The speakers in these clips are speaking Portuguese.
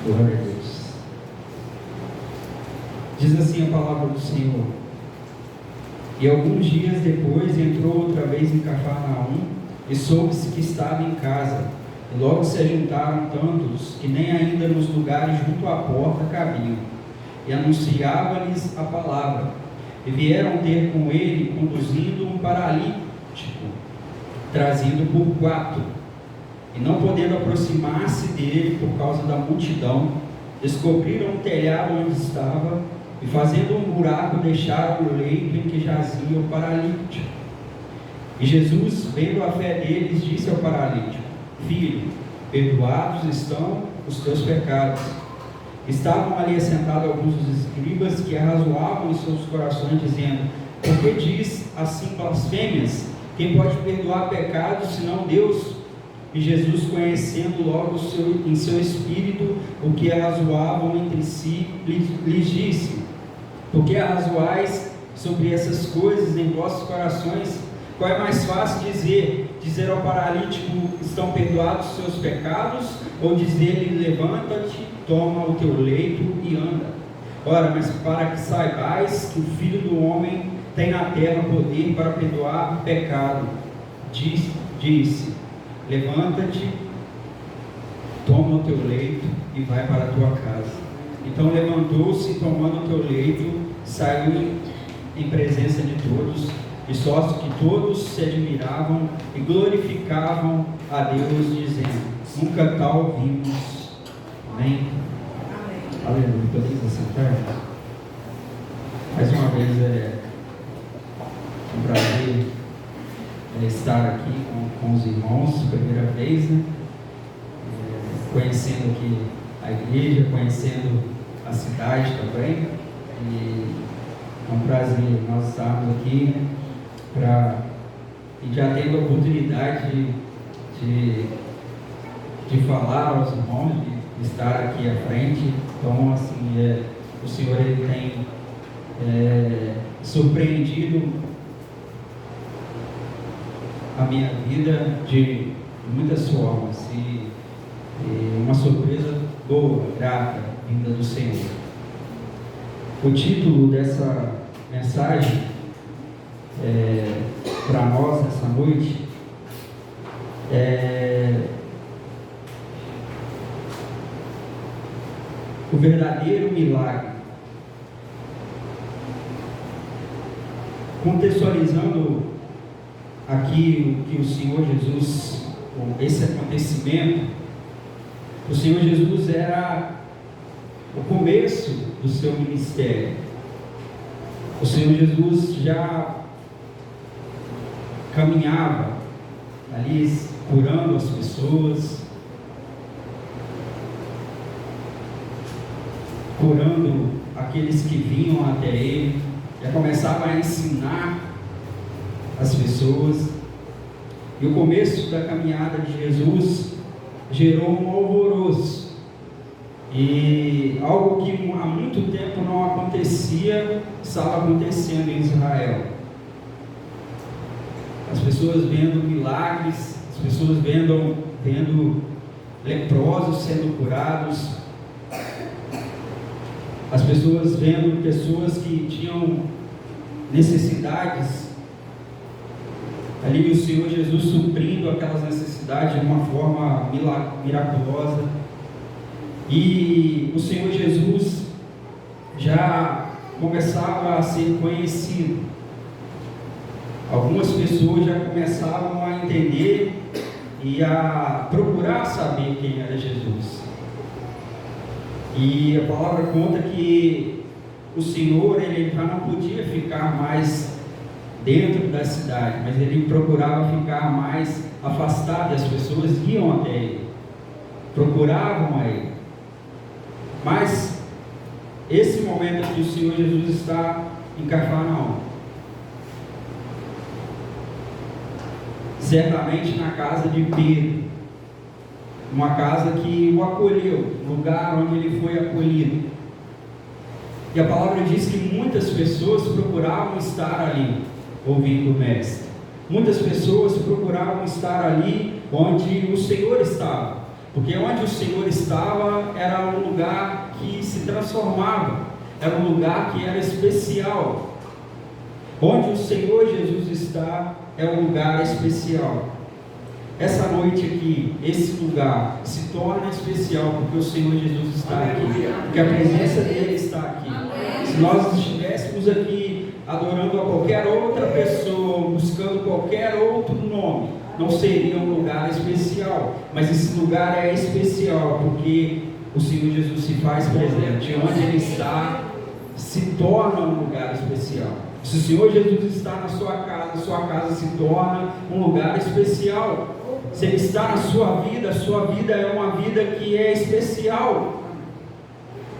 Glória a Deus. Diz assim a palavra do Senhor: e alguns dias depois entrou outra vez em Cafarnaum, e soube-se que estava em casa. E logo se juntaram tantos, que nem ainda nos lugares junto à porta cabiam. E anunciava-lhes a palavra. E vieram ter com ele, conduzindo um paralítico, trazido por 4. E não podendo aproximar-se dele por causa da multidão, descobriram o telhado onde estava, e fazendo um buraco, deixaram o leito em que jazia o paralítico. E Jesus, vendo a fé deles, disse ao paralítico: filho, perdoados estão os teus pecados. Estavam ali assentados alguns dos escribas, que arrazoavam em seus corações, dizendo: por que diz assim blasfêmias? Quem pode perdoar pecados, senão Deus? E Jesus, conhecendo logo em seu espírito o que arrazoavam entre si, lhes disse: por que arrazoais sobre essas coisas em vossos corações? Qual é mais fácil dizer ao paralítico: estão perdoados os seus pecados? Ou dizer-lhe: levanta-te, toma o teu leito e anda? Ora, mas para que saibais que o Filho do Homem tem na terra poder para perdoar pecado, disse: levanta-te, toma o teu leito e vai para a tua casa. Então levantou-se, tomando o teu leito, saiu em presença de todos, e só que todos se admiravam e glorificavam a Deus, dizendo: nunca tal vimos. Amém? Aleluia. Podemos assentar? Mais uma vez é um prazer estar aqui com os irmãos, primeira vez, né? Conhecendo aqui a igreja, conhecendo a cidade também, e é um prazer nós estarmos aqui, né? E já tendo a oportunidade de falar aos irmãos, de estar aqui à frente. Então, assim, o Senhor ele tem surpreendido a minha vida de muitas formas, e uma surpresa boa, grata, vinda do Senhor. O título dessa mensagem para nós nessa noite é o verdadeiro milagre. Contextualizando aqui o que o Senhor Jesus, esse acontecimento, o Senhor Jesus era o começo do seu ministério. O Senhor Jesus já caminhava ali curando as pessoas, curando aqueles que vinham até ele, já começava a ensinar as pessoas. E o começo da caminhada de Jesus gerou um alvoroço, e algo que há muito tempo não acontecia, estava acontecendo em Israel. As pessoas vendo milagres, as pessoas vendo leprosos sendo curados, as pessoas vendo pessoas que tinham necessidades, ali o Senhor Jesus suprindo aquelas necessidades de uma forma miraculosa. E o Senhor Jesus já começava a ser conhecido. Algumas pessoas já começavam a entender e a procurar saber quem era Jesus. E a palavra conta que o Senhor ele já não podia ficar mais dentro da cidade, mas ele procurava ficar mais afastado, e as pessoas iam até ele, procuravam a ele. Mas esse momento que o Senhor Jesus está em Cafarnaum, certamente na casa de Pedro, uma casa que o acolheu, lugar onde ele foi acolhido. E a palavra diz que muitas pessoas procuravam estar ali ouvindo o Mestre. Muitas pessoas procuravam estar ali onde o Senhor estava. Porque onde o Senhor estava era um lugar que se transformava, era um lugar que era especial. Onde o Senhor Jesus está é um lugar especial. Essa noite aqui, esse lugar se torna especial porque o Senhor Jesus está aqui, porque a presença dele está aqui. Se nós estivéssemos aqui adorando a qualquer outra pessoa, buscando qualquer outro nome, não seria um lugar especial. Mas esse lugar é especial porque o Senhor Jesus se faz presente. Onde ele está se torna um lugar especial. Se o Senhor Jesus está na sua casa se torna um lugar especial. Se ele está na sua vida, a sua vida é uma vida que é especial.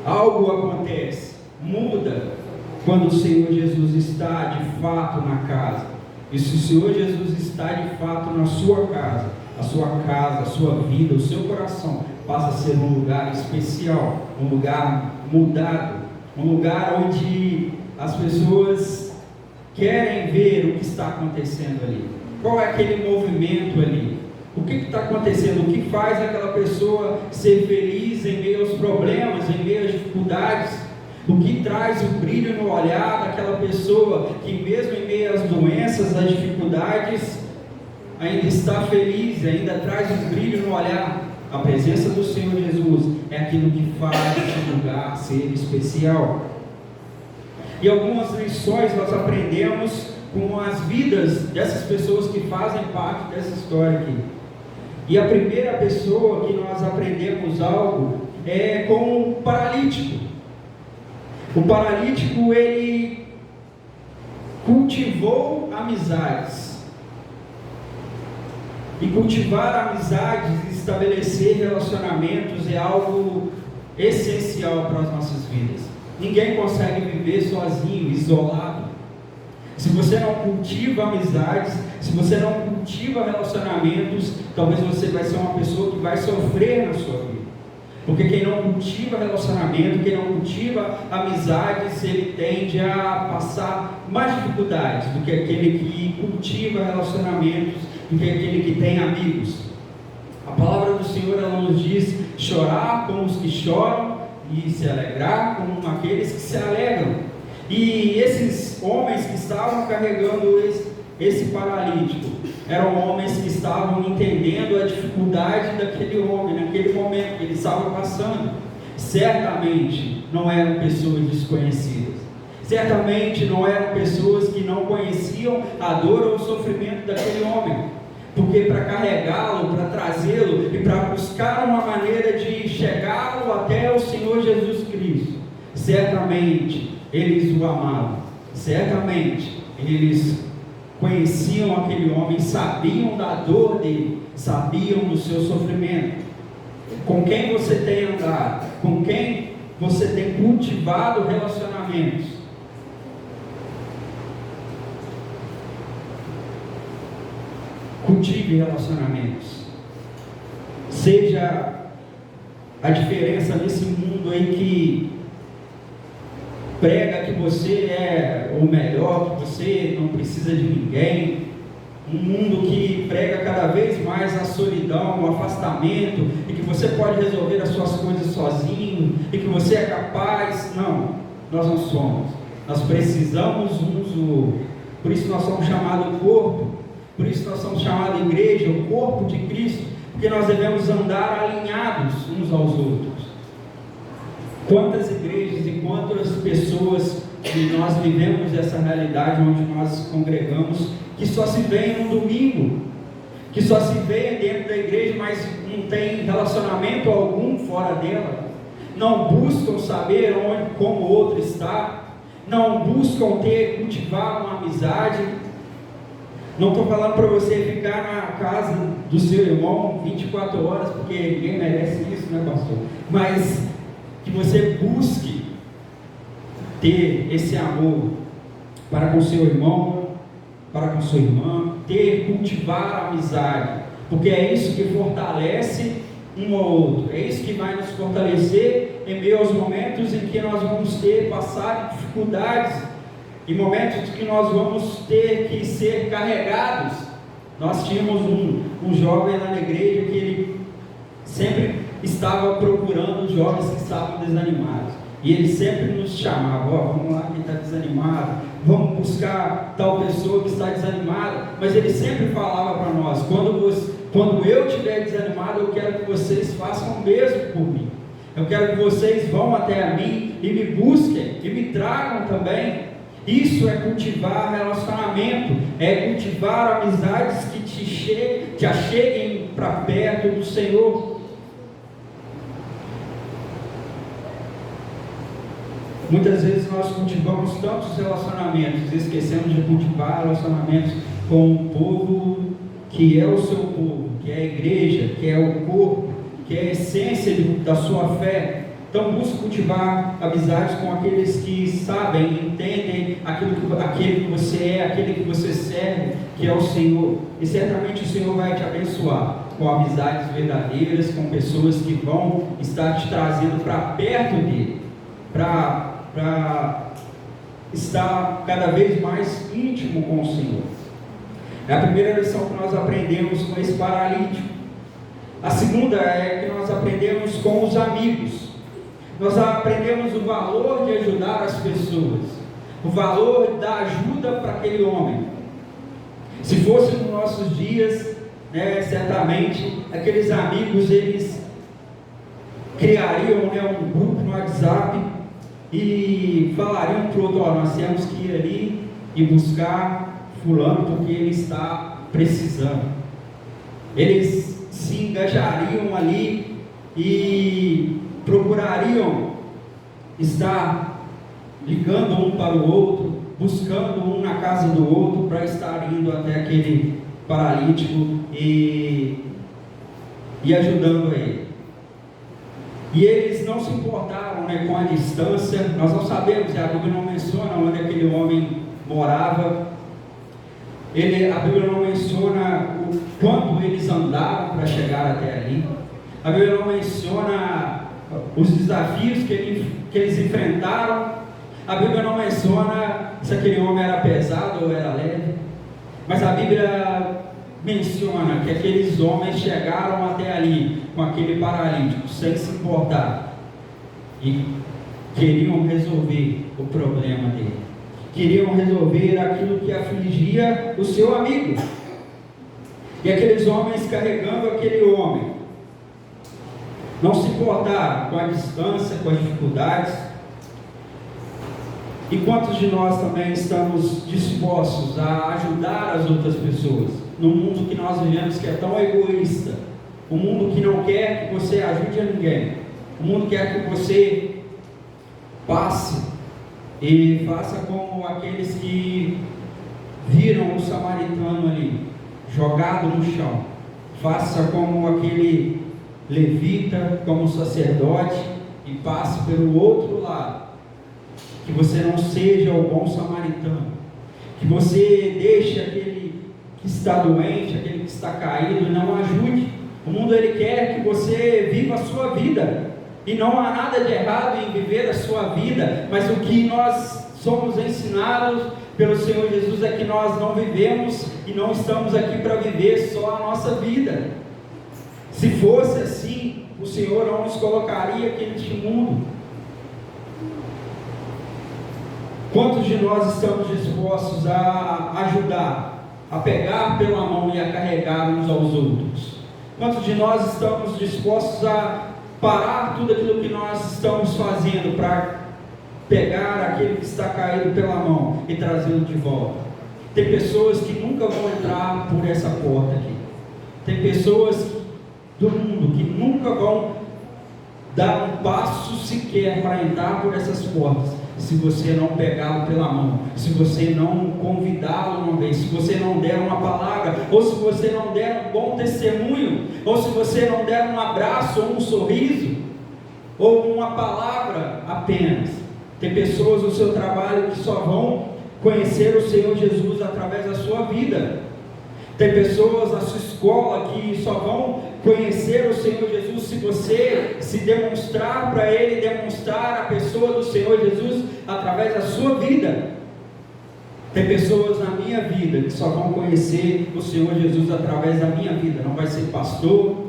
Algo acontece, muda quando o Senhor Jesus está de fato na casa. E se o Senhor Jesus está de fato na sua casa, a sua vida, o seu coração passa a ser um lugar especial, um lugar mudado, um lugar onde as pessoas querem ver o que está acontecendo ali. Qual é aquele movimento ali? O que está acontecendo? O que faz aquela pessoa ser feliz em meio aos problemas, em meio às dificuldades? O que traz o brilho no olhar daquela pessoa que mesmo em meio às doenças, às dificuldades, ainda está feliz, ainda traz o brilho no olhar? A presença do Senhor Jesus é aquilo que faz esse lugar ser especial. E algumas lições nós aprendemos com as vidas dessas pessoas que fazem parte dessa história aqui. E a primeira pessoa que nós aprendemos algo é com o paralítico. O paralítico, ele cultivou amizades. E cultivar amizades, estabelecer relacionamentos é algo essencial para as nossas vidas. Ninguém consegue viver sozinho, isolado. Se você não cultiva amizades, se você não cultiva relacionamentos, talvez você vai ser uma pessoa que vai sofrer na sua vida. Porque quem não cultiva relacionamento, quem não cultiva amizades, ele tende a passar mais dificuldades do que aquele que cultiva relacionamentos, do que aquele que tem amigos. A palavra do Senhor, ela nos diz: chorar com os que choram e se alegrar com aqueles que se alegram. E esses homens que estavam carregando esse paralítico eram homens que estavam entendendo a dificuldade daquele homem naquele momento que ele estava passando. Certamente não eram pessoas desconhecidas, certamente não eram pessoas que não conheciam a dor ou o sofrimento daquele homem, porque para carregá-lo, para trazê-lo e para buscar uma maneira de chegá-lo até o Senhor Jesus Cristo, certamente eles o amavam, certamente eles conheciam aquele homem, sabiam da dor dele, sabiam do seu sofrimento. Com quem você tem andado, com quem você tem cultivado relacionamentos? Cultive relacionamentos. Seja a diferença nesse mundo aí que prega que você é o melhor, que você não precisa de ninguém. Um mundo que prega cada vez mais a solidão, o afastamento, e que você pode resolver as suas coisas sozinho, e que você é capaz. Não, nós não somos. Nós precisamos uns do outro. Por isso nós somos chamados corpo, por isso nós somos chamados igreja, o corpo de Cristo, porque nós devemos andar alinhados uns aos outros. Quantas igrejas e quantas pessoas que nós vivemos essa realidade onde nós congregamos, que só se veem no domingo, que só se veem dentro da igreja, mas não tem relacionamento algum fora dela, não buscam saber onde, como o outro está, não buscam cultivar uma amizade. Não estou falando para você ficar na casa do seu irmão 24 horas, porque ninguém merece isso, né, pastor? Mas que você busque ter esse amor para com seu irmão, para com sua irmã, cultivar a amizade, porque é isso que fortalece um ao outro, é isso que vai nos fortalecer em meio aos momentos em que nós vamos passar dificuldades, em momentos que nós vamos ter que ser carregados. Nós tínhamos um jovem lá na igreja que ele sempre estava procurando os jovens que estavam desanimados. E ele sempre nos chamava: ó, vamos lá, quem está desanimado, vamos buscar tal pessoa que está desanimada. Mas ele sempre falava para nós: quando eu estiver desanimado, eu quero que vocês façam o mesmo por mim. Eu quero que vocês vão até a mim e me busquem e me tragam também. Isso é cultivar relacionamento, é cultivar amizades que te acheguem para perto do Senhor. Muitas vezes nós cultivamos tantos relacionamentos, esquecemos de cultivar relacionamentos com o povo que é o seu povo, que é a igreja, que é o corpo, que é a essência da sua fé. Então busque cultivar amizades com aqueles que sabem, entendem aquele que você é, aquele que você serve, que é o Senhor. E certamente o Senhor vai te abençoar com amizades verdadeiras, com pessoas que vão estar te trazendo para perto dele, para estar cada vez mais íntimo com o Senhor. É a primeira lição que nós aprendemos com esse paralítico. A segunda é que nós aprendemos com os amigos. Nós aprendemos o valor de ajudar as pessoas, o valor da ajuda para aquele homem. Se fosse nos nossos dias, certamente aqueles amigos, eles criariam um grupo no WhatsApp e falariam para o outro: ó, nós temos que ir ali e buscar fulano porque ele está precisando. Eles se engajariam ali e procurariam estar ligando um para o outro, buscando um na casa do outro para estar indo até aquele paralítico e ajudando ele. E eles não se importaram com a distância. Nós não sabemos, a Bíblia não menciona onde aquele homem morava. A Bíblia não menciona o quanto eles andaram para chegar até ali. A Bíblia não menciona os desafios que eles enfrentaram. A Bíblia não menciona se aquele homem era pesado ou era leve. Mas a Bíblia menciona que aqueles homens chegaram até ali com aquele paralítico sem se importar e queriam resolver o problema dele, queriam resolver aquilo que afligia o seu amigo. E aqueles homens carregando aquele homem não se importaram com a distância, com as dificuldades. E quantos de nós também estamos dispostos a ajudar as outras pessoas no mundo que nós vivemos, que é tão egoísta, um mundo que não quer que você ajude a ninguém, o mundo quer que você passe e faça como aqueles que viram o samaritano ali jogado no chão, faça como aquele levita, como sacerdote, e passe pelo outro lado. Que você não seja o bom samaritano, que você deixe aquele que está doente, aquele que está caído, e não ajude. O mundo ele quer que você viva a sua vida, e não há nada de errado em viver a sua vida, mas o que nós somos ensinados pelo Senhor Jesus é que nós não vivemos e não estamos aqui para viver só a nossa vida. Se fosse assim, o Senhor não nos colocaria aqui neste mundo. Quantos de nós estamos dispostos a ajudar, a pegar pela mão e a carregar uns aos outros? Quantos de nós estamos dispostos a parar tudo aquilo que nós estamos fazendo para pegar aquele que está caído pela mão e trazê-lo de volta? Tem pessoas que nunca vão entrar por essa porta aqui. Tem pessoas do mundo que nunca vão dar um passo sequer para entrar por essas portas, se você não pegá-lo pela mão, se você não convidá-lo uma vez, se você não der uma palavra, ou se você não der um bom testemunho, ou se você não der um abraço ou um sorriso, ou uma palavra apenas. Tem pessoas no seu trabalho que só vão conhecer o Senhor Jesus através da sua vida. Tem pessoas na sua escola que só vão conhecer o Senhor Jesus se você se demonstrar para Ele, demonstrar a pessoa do Senhor Jesus através da sua vida. Tem pessoas na minha vida que só vão conhecer o Senhor Jesus através da minha vida. Não vai ser pastor,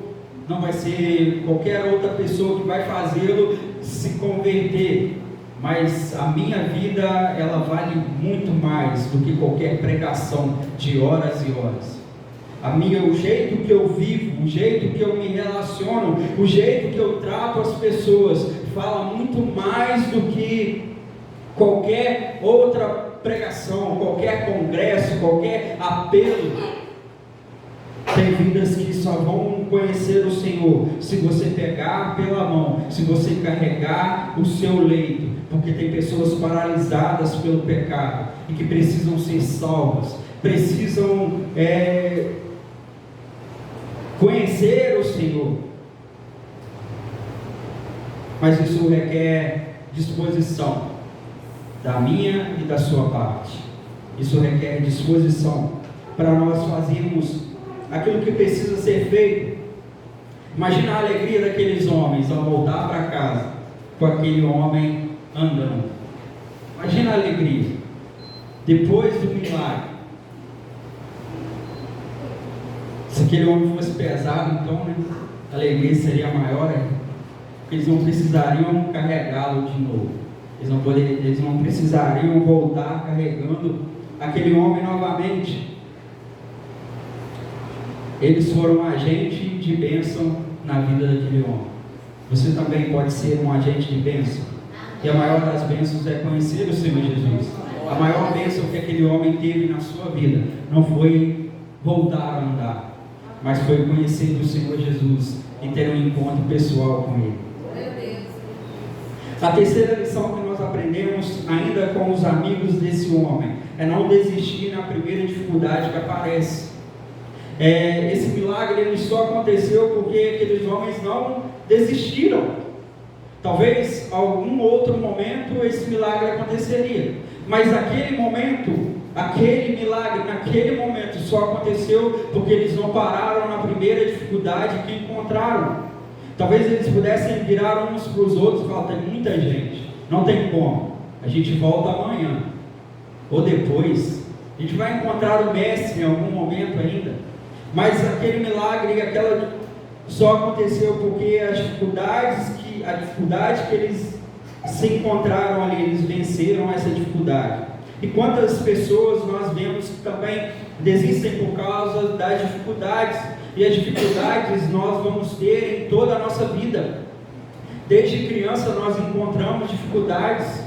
não vai ser qualquer outra pessoa que vai fazê-lo se converter, mas a minha vida, ela vale muito mais do que qualquer pregação de horas e horas. O jeito que eu vivo, o jeito que eu me relaciono, o jeito que eu trato as pessoas, fala muito mais do que qualquer outra pregação, qualquer congresso, qualquer apelo. Tem vidas que só vão conhecer o Senhor se você pegar pela mão, se você carregar o seu leito, porque tem pessoas paralisadas pelo pecado e que precisam ser salvas, precisam conhecer o Senhor. Mas isso requer disposição da minha e da sua parte. Isso requer disposição para nós fazermos aquilo que precisa ser feito. Imagina a alegria daqueles homens ao voltar para casa com aquele homem andando. Imagina a alegria depois do milagre. Se aquele homem fosse pesado, então, a alegria seria maior. Eles não precisariam carregá-lo de novo. Eles não precisariam voltar carregando aquele homem novamente. Eles foram agente de bênção na vida daquele homem. Você também pode ser um agente de bênção. E a maior das bênçãos é conhecer o Senhor Jesus. A maior bênção que aquele homem teve na sua vida não foi voltar a andar, mas foi conhecer o Senhor Jesus e ter um encontro pessoal com Ele. A terceira lição que nós aprendemos ainda com os amigos desse homem é não desistir na primeira dificuldade que aparece. Esse milagre ele só aconteceu porque aqueles homens não desistiram. Talvez em algum outro momento esse milagre aconteceria, mas naquele momento, aquele milagre naquele momento só aconteceu porque eles não pararam na primeira dificuldade que encontraram. Talvez eles pudessem virar uns para os outros e falar: tem muita gente, não tem como, a gente volta amanhã ou depois, a gente vai encontrar o mestre em algum momento ainda. Mas aquele milagre, só aconteceu porque a dificuldade que eles se encontraram ali, eles venceram essa dificuldade. E quantas pessoas nós vemos que também desistem por causa das dificuldades, e as dificuldades nós vamos ter em toda a nossa vida. Desde criança nós encontramos dificuldades.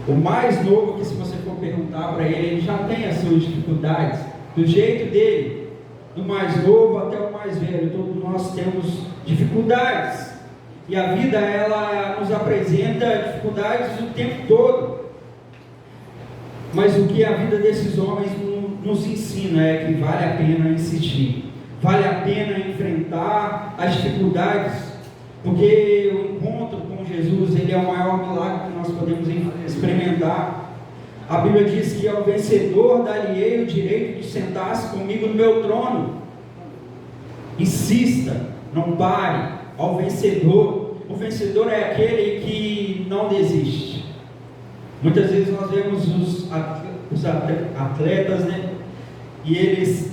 O mais novo, que se você for perguntar para ele já tem as suas dificuldades, do jeito dele, do mais novo até o mais velho, todos nós temos dificuldades, e a vida ela nos apresenta dificuldades o tempo todo, mas o que a vida desses homens nos ensina é que vale a pena insistir, vale a pena enfrentar as dificuldades, porque o encontro com Jesus, ele é o maior milagre que nós podemos experimentar. A Bíblia diz que ao vencedor dar-lhe-ei o direito de sentar-se comigo no meu trono. Insista, não pare. Ao vencedor, o vencedor é aquele que não desiste. Muitas vezes nós vemos os atletas, e eles,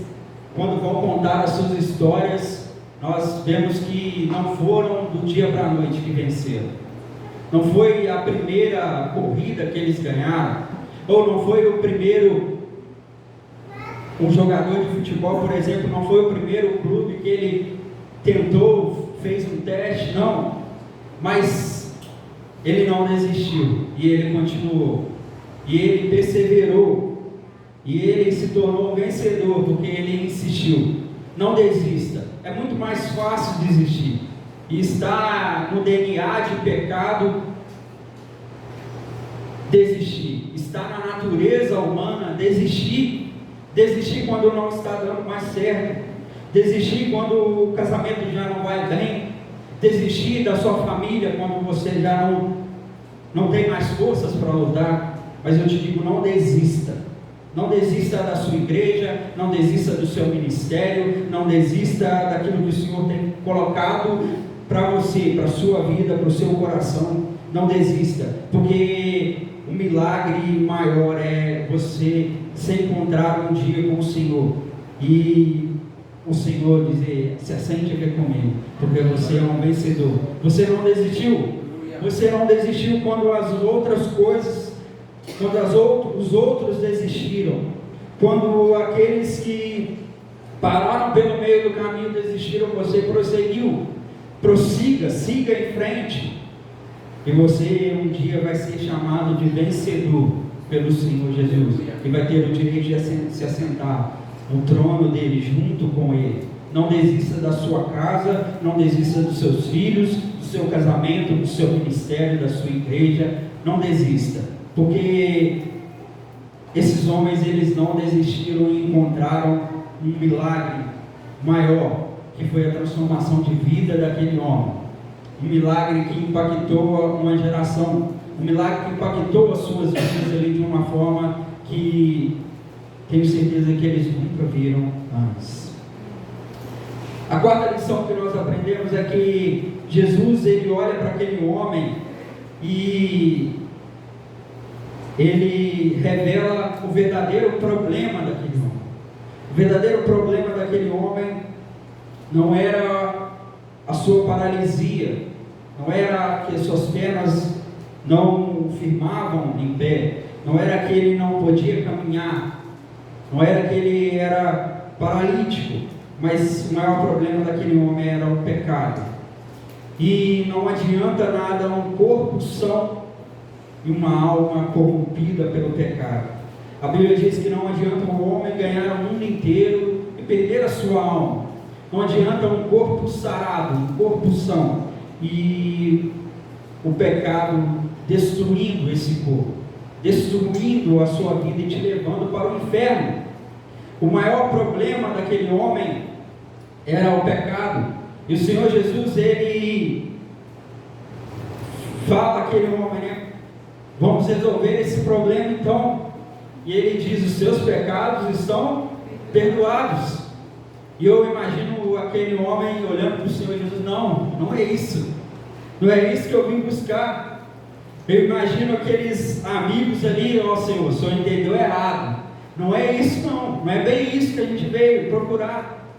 quando vão contar as suas histórias, nós vemos que não foram do dia para a noite que venceram. Não foi a primeira corrida que eles ganharam, ou não foi o primeiro, um jogador de futebol, por exemplo, não foi o primeiro clube que ele tentou, fez um teste, não, mas ele não desistiu, e ele continuou, e ele perseverou, e ele se tornou vencedor, porque ele insistiu. Não desista. É muito mais fácil desistir, e está no DNA de pecado desistir, está na natureza humana desistir quando não está dando mais certo, desistir quando o casamento já não vai bem, desistir da sua família quando você já não tem mais forças para lutar. Mas eu te digo, não desista da sua igreja, não desista do seu ministério, não desista daquilo que o Senhor tem colocado para você, para a sua vida, para o seu coração. Não desista, porque o milagre maior é você se encontrar um dia com o Senhor e o Senhor dizer: se assente aqui comigo, porque você é um vencedor. Você não desistiu. Você não desistiu quando as outras coisas, quando os outros desistiram, quando aqueles que pararam pelo meio do caminho desistiram, você prosseguiu. Prossiga, siga em frente, e você um dia vai ser chamado de vencedor pelo Senhor Jesus, e vai ter o direito de se assentar no trono dele, junto com ele. Não desista da sua casa, não desista dos seus filhos, do seu casamento, do seu ministério, da sua igreja. Não desista, porque esses homens, eles não desistiram e encontraram um milagre maior, que foi a transformação de vida daquele homem. Um milagre que impactou uma geração, um milagre que impactou as suas vidas ali de uma forma que tenho certeza que eles nunca viram antes. A quarta lição que nós aprendemos é que Jesus, ele olha para aquele homem e ele revela o verdadeiro problema daquele homem. O verdadeiro problema daquele homem não era a sua paralisia, não era que as suas pernas não firmavam em pé, não era que ele não podia caminhar, não era que ele era paralítico, mas o maior problema daquele homem era o pecado. E não adianta nada um corpo são e uma alma corrompida pelo pecado. A Bíblia diz que não adianta um homem ganhar o mundo inteiro e perder a sua alma. Não adianta um corpo sarado, um corpo são, e o pecado destruindo esse corpo, destruindo a sua vida e te levando para o inferno. O maior problema daquele homem era o pecado. E o Senhor Jesus, ele fala àquele homem, né? Vamos resolver esse problema então. E ele diz: os seus pecados estão perdoados. E eu imagino aquele homem olhando para o Senhor Jesus: não é isso. Não é isso que eu vim buscar. Eu imagino aqueles amigos ali: ó Senhor, o Senhor entendeu errado. Não é isso não é bem isso que a gente veio procurar.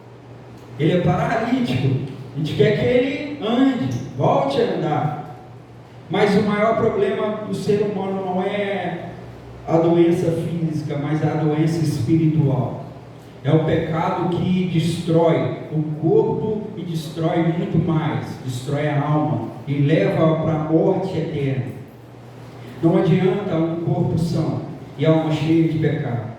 Ele é paralítico, a gente quer que ele ande, volte a andar. Mas o maior problema do ser humano não é a doença física, mas a doença espiritual. É o pecado que destrói o corpo e destrói muito mais, destrói a alma e leva para a morte eterna. Não adianta um corpo são e alma cheia de pecado.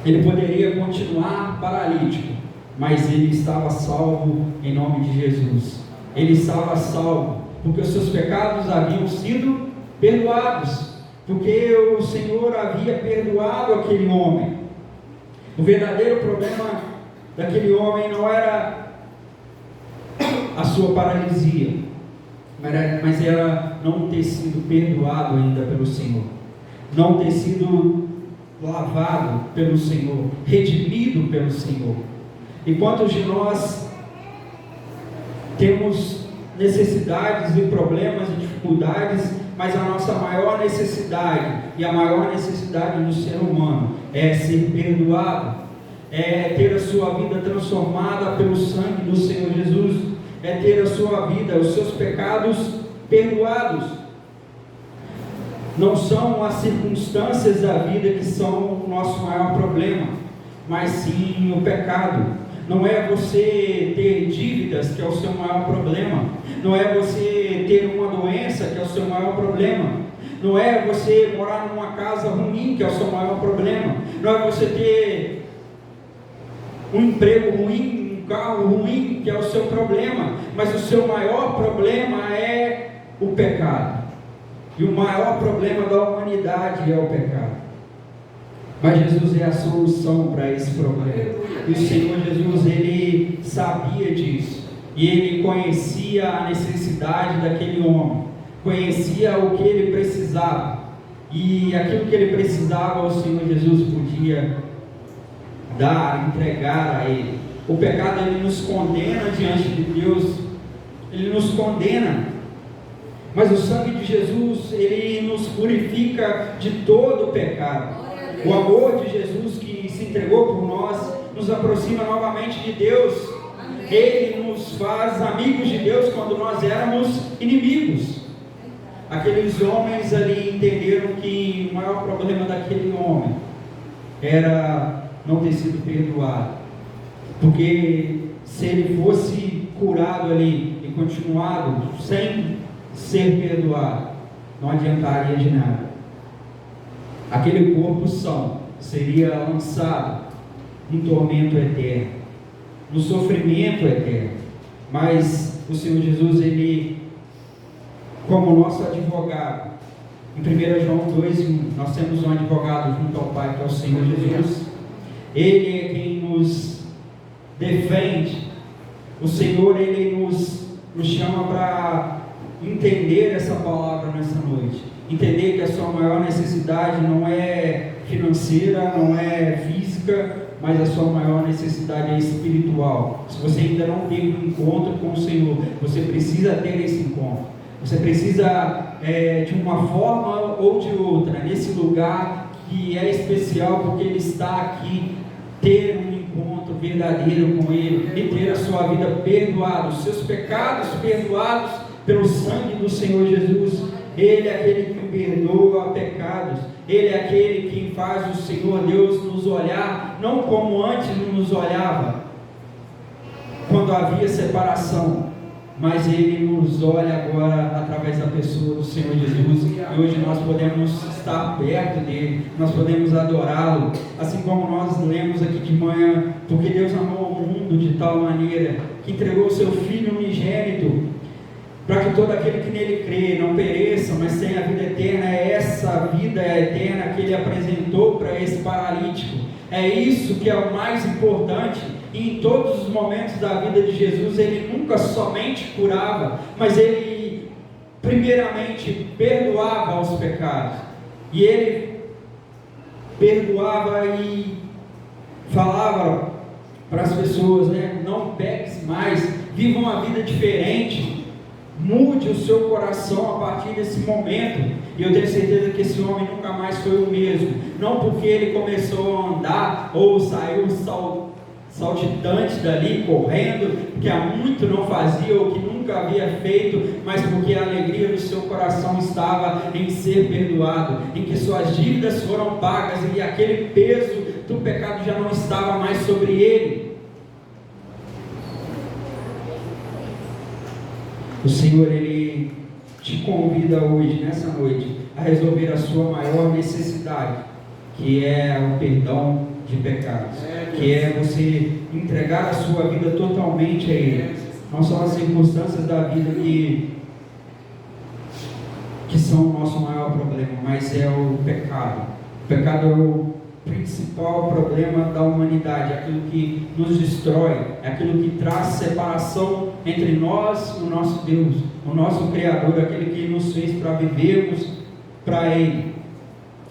Ele poderia continuar paralítico, mas ele estava salvo em nome de Jesus. Ele estava salvo porque os seus pecados haviam sido perdoados, porque o Senhor havia perdoado aquele homem. O verdadeiro problema daquele homem não era a sua paralisia, mas era não ter sido perdoado ainda pelo Senhor, não ter sido lavado pelo Senhor, redimido pelo Senhor. E quantos de nós temos necessidades e problemas e dificuldades, mas a nossa maior necessidade e a maior necessidade do ser humano é ser perdoado, é ter a sua vida transformada pelo sangue do Senhor Jesus, é ter a sua vida, os seus pecados perdoados. Não são as circunstâncias da vida que são o nosso maior problema, mas sim o pecado. Não é você ter dívidas que é o seu maior problema, não é você ter uma doença que é o seu maior problema, não é você morar numa casa ruim que é o seu maior problema, não é você ter um emprego ruim, um carro ruim que é o seu problema, mas o seu maior problema é o pecado. E o maior problema da humanidade é o pecado. Mas Jesus é a solução para esse problema. E o Senhor Jesus, ele sabia disso. E ele conhecia a necessidade daquele homem. Conhecia o que ele precisava. E aquilo que ele precisava, o Senhor Jesus podia dar, entregar a ele. O pecado, ele nos condena diante de Deus. Ele nos condena. Mas o sangue de Jesus, ele nos purifica de todo o pecado. O amor de Jesus que se entregou por nós, nos aproxima novamente de Deus. Ele nos faz amigos de Deus quando nós éramos inimigos. Aqueles homens ali entenderam que o maior problema daquele homem era não ter sido perdoado, porque se ele fosse curado ali e continuado sem ser perdoado, não adiantaria de nada. Aquele corpo são seria lançado no tormento eterno, no sofrimento eterno. Mas o Senhor Jesus, ele, como nosso advogado, em 1 João 2:1, nós temos um advogado junto ao Pai, que é o Senhor Jesus. Ele é quem nos defende. O Senhor, ele nos chama para entender essa palavra nessa noite. Entender que a sua maior necessidade não é financeira, não é física, mas a sua maior necessidade é espiritual. Se você ainda não teve um encontro com o Senhor, você precisa ter esse encontro. Você precisa, de uma forma ou de outra, nesse lugar que é especial, porque Ele está aqui, ter um encontro verdadeiro com Ele e ter a sua vida perdoada, os seus pecados perdoados pelo sangue do Senhor Jesus. Ele é aquele que perdoa pecados. Ele é aquele que faz o Senhor Deus nos olhar, não como antes nos olhava, quando havia separação, mas Ele nos olha agora através da pessoa do Senhor Jesus, e hoje nós podemos estar perto dEle, nós podemos adorá-lo, assim como nós lemos aqui de manhã, porque Deus amou o mundo de tal maneira, que entregou o seu Filho unigênito, para que todo aquele que nele crê não pereça, mas tenha a vida eterna. É essa vida eterna que Ele apresentou para esse paralítico. É isso que é o mais importante. E em todos os momentos da vida de Jesus, Ele nunca somente curava, mas Ele primeiramente perdoava os pecados. E Ele perdoava e falava para as pessoas, não peques mais, viva uma vida diferente. Mude o seu coração a partir desse momento. E eu tenho certeza que esse homem nunca mais foi o mesmo. Não porque ele começou a andar ou saiu saltitante dali, correndo, que há muito não fazia ou que nunca havia feito, mas porque a alegria do seu coração estava em ser perdoado, em que suas dívidas foram pagas e aquele peso do pecado já não estava mais sobre ele. O Senhor, Ele te convida hoje, nessa noite, a resolver a sua maior necessidade, que é o perdão de pecados, que é você entregar a sua vida totalmente a Ele. Não são as circunstâncias da vida que são o nosso maior problema, mas é o pecado. O pecado é o principal problema da humanidade, é aquilo que nos destrói, é aquilo que traz separação entre nós e o nosso Deus, o nosso Criador, aquele que nos fez para vivermos para Ele.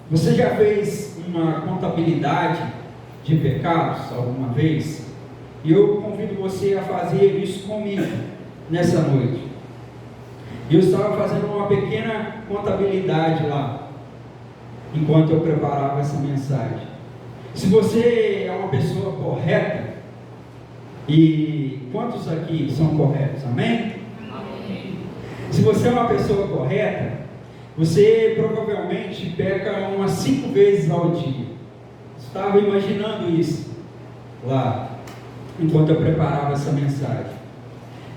Você já fez uma contabilidade de pecados alguma vez? E eu convido você a fazer isso comigo nessa noite. Eu estava fazendo uma pequena contabilidade lá, enquanto eu preparava essa mensagem. Se você é uma pessoa correta, e quantos aqui são corretos? Amém? Amém. Se você é uma pessoa correta, você provavelmente peca umas 5 vezes ao dia. Estava imaginando isso lá, enquanto eu preparava essa mensagem.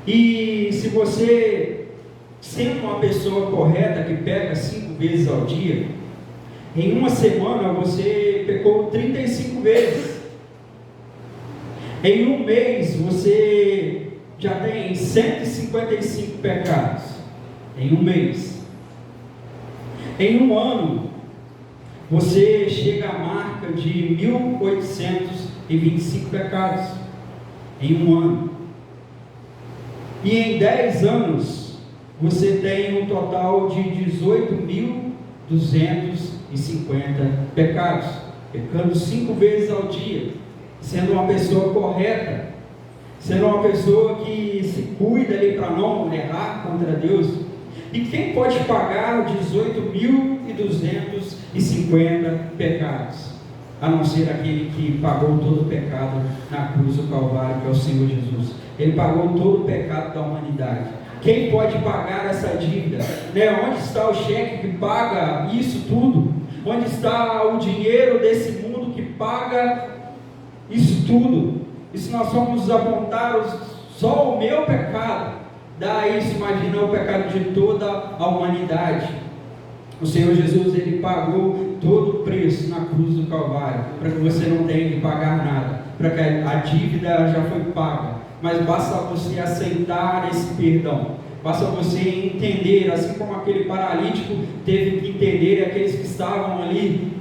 E se você, sendo uma pessoa correta que peca 5 vezes ao dia, em uma semana você pecou 35 vezes. Em um mês você já tem 155 pecados. Em um mês. Em um ano você chega à marca de 1.825 pecados. Em um ano. E em 10 anos você tem um total de 18.250 pecados, pecando 5 vezes ao dia, sendo uma pessoa correta, sendo uma pessoa que se cuida ali para não errar contra Deus. E quem pode pagar 18.250 pecados? a não ser aquele que pagou todo o pecado na cruz do Calvário, que é o Senhor Jesus. Ele pagou todo o pecado da humanidade. Quem pode pagar essa dívida? Né? Onde está o cheque que paga isso tudo? Onde está o dinheiro desse mundo que paga isso tudo? E se nós formos apontar só o meu pecado, dá isso, imagina o pecado de toda a humanidade. O Senhor Jesus, Ele pagou todo o preço na cruz do Calvário, para que você não tenha que pagar nada, para que a dívida já foi paga, mas basta você aceitar esse perdão, basta você entender, assim como aquele paralítico teve que entender, aqueles que estavam ali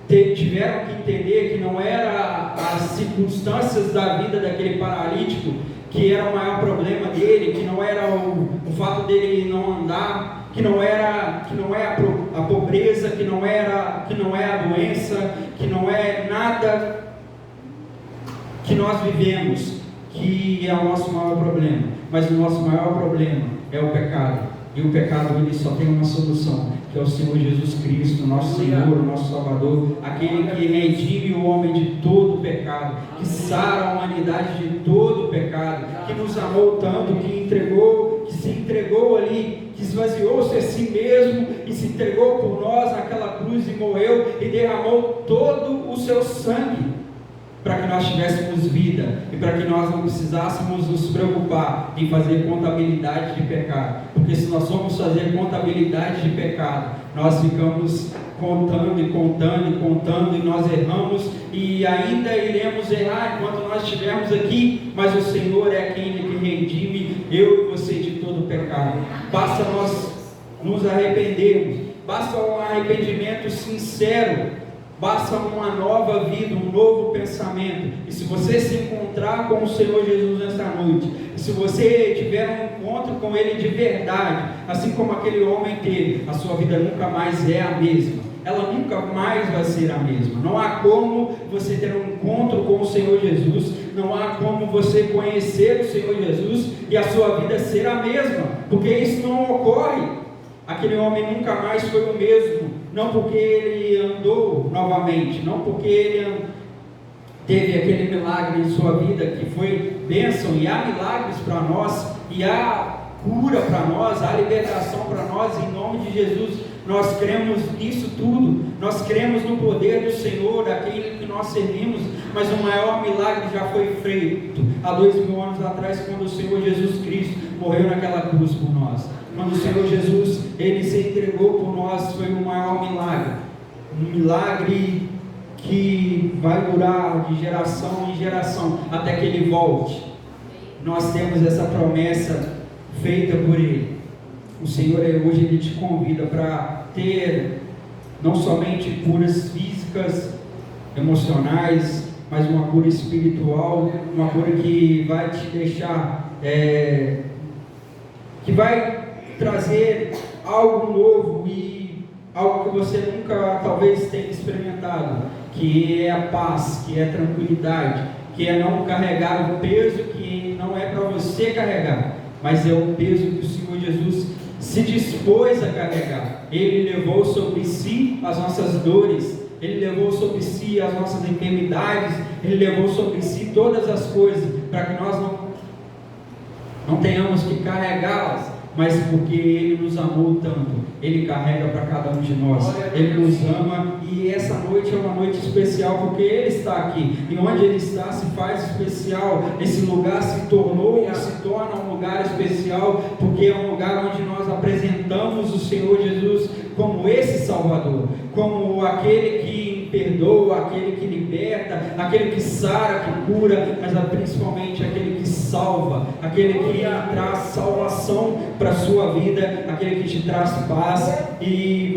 tiveram que entender que não era as circunstâncias da vida daquele paralítico que era o maior problema dele, que não era o fato dele não andar, que não é a pobreza, que não é a doença, que não é nada que nós vivemos, que é o nosso maior problema. Mas o nosso maior problema é o pecado. E o pecado, ele só tem uma solução, que é o Senhor Jesus Cristo, nosso Senhor, o nosso Salvador, aquele que redime o homem de todo o pecado, que sara a humanidade de todo o pecado, que nos amou tanto, que se entregou ali, que esvaziou-se a si mesmo e se entregou por nós naquela cruz e morreu e derramou todo o seu sangue, para que nós tivéssemos vida e para que nós não precisássemos nos preocupar em fazer contabilidade de pecado, porque se nós formos fazer contabilidade de pecado, nós ficamos contando e nós erramos e ainda iremos errar enquanto nós estivermos aqui, mas o Senhor é quem redime eu e você de todo o pecado. Basta nós nos arrependermos, basta um arrependimento sincero, basta uma nova vida, um novo pensamento. E se você se encontrar com o Senhor Jesus nessa noite, e se você tiver um encontro com Ele de verdade, assim como aquele homem teve, a sua vida nunca mais é a mesma. Ela nunca mais vai ser a mesma. Não há como você ter um encontro com o Senhor Jesus, não há como você conhecer o Senhor Jesus e a sua vida ser a mesma, porque isso não ocorre. Aquele homem nunca mais foi o mesmo, não porque ele andou novamente, não porque ele teve aquele milagre em sua vida que foi bênção, e há milagres para nós, e há cura para nós, há libertação para nós, em nome de Jesus. Nós cremos nisso tudo, nós cremos no poder do Senhor, daquele que nós servimos, mas o maior milagre já foi feito há 2000 anos atrás, quando o Senhor Jesus Cristo morreu naquela cruz por nós. Quando o Senhor Jesus, Ele se entregou por nós, foi o maior milagre, um milagre que vai durar de geração em geração, até que Ele volte. Nós temos essa promessa feita por Ele. O Senhor hoje Ele te convida para ter não somente curas físicas, emocionais, mas uma cura espiritual, uma cura que vai te deixar, que vai trazer algo novo e algo que você nunca talvez tenha experimentado, que é a paz, que é a tranquilidade, que é não carregar o peso que não é para você carregar, mas é o peso que o Senhor Jesus se dispôs a carregar. Ele levou sobre si as nossas dores, Ele levou sobre si as nossas enfermidades, Ele levou sobre si todas as coisas, para que nós não tenhamos que carregá-las, mas porque Ele nos amou tanto, Ele carrega para cada um de nós, Ele nos ama, e essa noite é uma noite especial, porque Ele está aqui, e onde Ele está se faz especial, esse lugar se torna um lugar especial, porque é um lugar onde nós apresentamos o Senhor Jesus como esse Salvador, como aquele que perdoa, aquele que liberta, aquele que sara, que cura, mas principalmente aquele que salva, aquele que traz salvação para a sua vida, aquele que te traz paz, e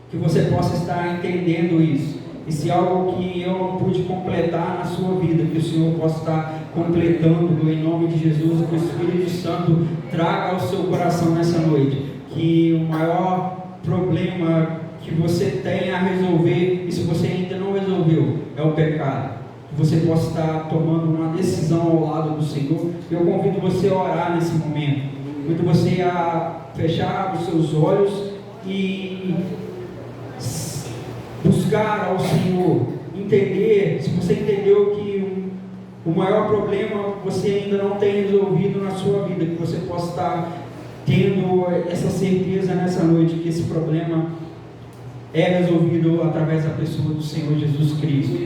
que você possa estar entendendo isso. E se algo que eu não pude completar na sua vida, que o Senhor possa estar completando em nome de Jesus, que o Espírito Santo traga ao seu coração nessa noite, que o maior problema que você tem a resolver, e se você ainda não resolveu, é o pecado. Que você possa estar tomando uma decisão ao lado do Senhor. Eu convido você a orar nesse momento, convido você a fechar os seus olhos e buscar ao Senhor, entender, se você entendeu que o maior problema você ainda não tem resolvido na sua vida, que você possa estar tendo essa certeza nessa noite que esse problema é resolvido através da pessoa do Senhor Jesus Cristo.